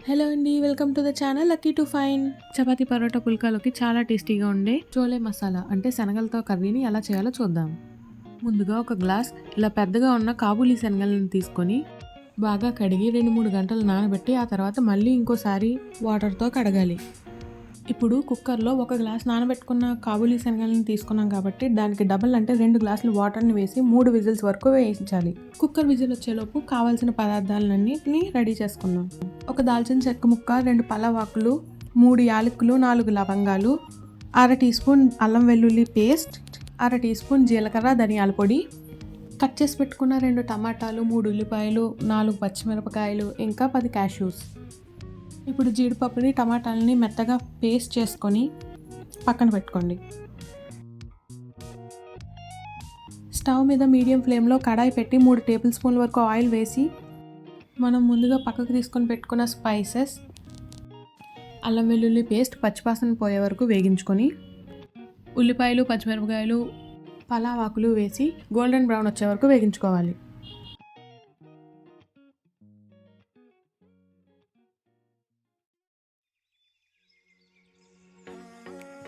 Hello అండి, welcome to the channel lucky to fine. Chapati paratha పుల్కాలోకి చాలా టేస్టీగా ఉండే చోలే మసాలా అంటే శనగలతో కర్రీని ఎలా చేయాలో చూద్దాం. ముందుగా ఒక గ్లాస్ ఇలా పెద్దగా ఉన్న కాబూలీ శనగలను తీసుకొని బాగా కడిగి 2-3 గంటలు నానబెట్టి ఆ తర్వాత మళ్ళీ ఇంకోసారి వాటర్తో కడగాలి. ఇప్పుడు కుక్కర్లో ఒక గ్లాస్ నానబెట్టుకున్న కాబూలీ శనగలను తీసుకున్నాం కాబట్టి దానికి డబుల్ అంటే 2 గ్లాసులు వాటర్ని వేసి 3 విజిల్స్ వరకు వేయించాలి. కుక్కర్ విజిల్ వచ్చేలోపు కావాల్సిన పదార్థాలన్నింటినీ రెడీ చేసుకుందాం. ఒక దాల్చిన చెక్క ముక్క, 2 పలావాకులు, 3 యాలకులు, 4 లవంగాలు, 1/2 టీ స్పూన్ అల్లం వెల్లుల్లి పేస్ట్, 1/2 టీ స్పూన్ జీలకర్ర ధనియాల పొడి, కట్ చేసి పెట్టుకున్న 2 టమాటాలు, 3 ఉల్లిపాయలు, 4 పచ్చిమిరపకాయలు, ఇంకా 10 క్యాష్యూస్. ఇప్పుడు జీడిపప్పుని టమాటాలని మెత్తగా పేస్ట్ చేసుకొని పక్కన పెట్టుకోండి. స్టవ్ మీద మీడియం ఫ్లేమ్లో కడాయి పెట్టి 3 టేబుల్ స్పూన్ల వరకు ఆయిల్ వేసి మనం ముందుగా పక్కకు తీసుకొని పెట్టుకున్న స్పైసెస్, అల్లం వెల్లుల్లి పేస్ట్ పచ్చివాసన పోయే వరకు వేగించుకొని ఉల్లిపాయలు, పచ్చిమిరపకాయలు, పలావాకులు వేసి గోల్డెన్ బ్రౌన్ వచ్చే వరకు వేగించుకోవాలి.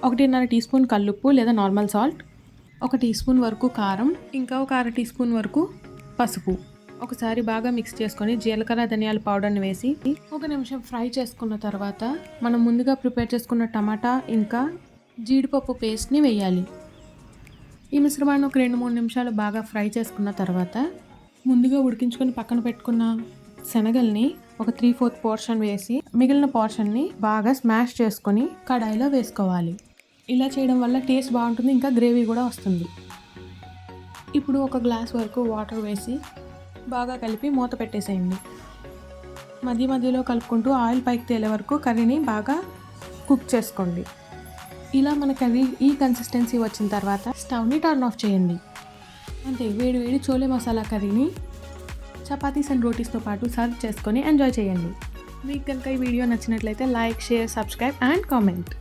ఒకటిన్నర టీ స్పూన్ కల్లుప్పు లేదా నార్మల్ సాల్ట్, 1 టీ స్పూన్ వరకు కారం, ఇంకా ఒక 1/2 టీ స్పూన్ వరకు పసుపు ఒకసారి బాగా మిక్స్ చేసుకొని జీలకర్ర ధనియాల పౌడర్ని వేసి 1 నిమిషం ఫ్రై చేసుకున్న తర్వాత మనం ముందుగా ప్రిపేర్ చేసుకున్న టమాటా ఇంకా జీడిపప్పు పేస్ట్ని వేయాలి. ఈ మిశ్రమాన్ని ఒక 2-3 నిమిషాలు బాగా ఫ్రై చేసుకున్న తర్వాత ముందుగా ఉడికించుకొని పక్కన పెట్టుకున్న శనగల్ని ఒక 3/4 పోర్షన్ వేసి మిగిలిన పోర్షన్ని బాగా స్మాష్ చేసుకొని కడాయిలో వేసుకోవాలి. ఇలా చేయడం వల్ల టేస్ట్ బాగుంటుంది, ఇంకా గ్రేవీ కూడా వస్తుంది. ఇప్పుడు ఒక గ్లాస్ వరకు వాటర్ వేసి బాగా కలిపి మూత పెట్టేసేయండి. మధ్య మధ్యలో కలుపుకుంటూ ఆయిల్ పైకి తేలే వరకు కర్రీని బాగా కుక్ చేసుకోండి. ఇలా మన కర్రీ ఈ కన్సిస్టెన్సీ వచ్చిన తర్వాత స్టవ్ని టర్న్ ఆఫ్ చేయండి. అంతే, వేడి వేడి చోలే మసాలా కర్రీని చపాతీస్ అండ్ రోటీస్తో పాటు సర్వ్ చేసుకొని ఎంజాయ్ చేయండి. మీకు కనుక ఈ వీడియో నచ్చినట్లయితే like, share, subscribe and comment.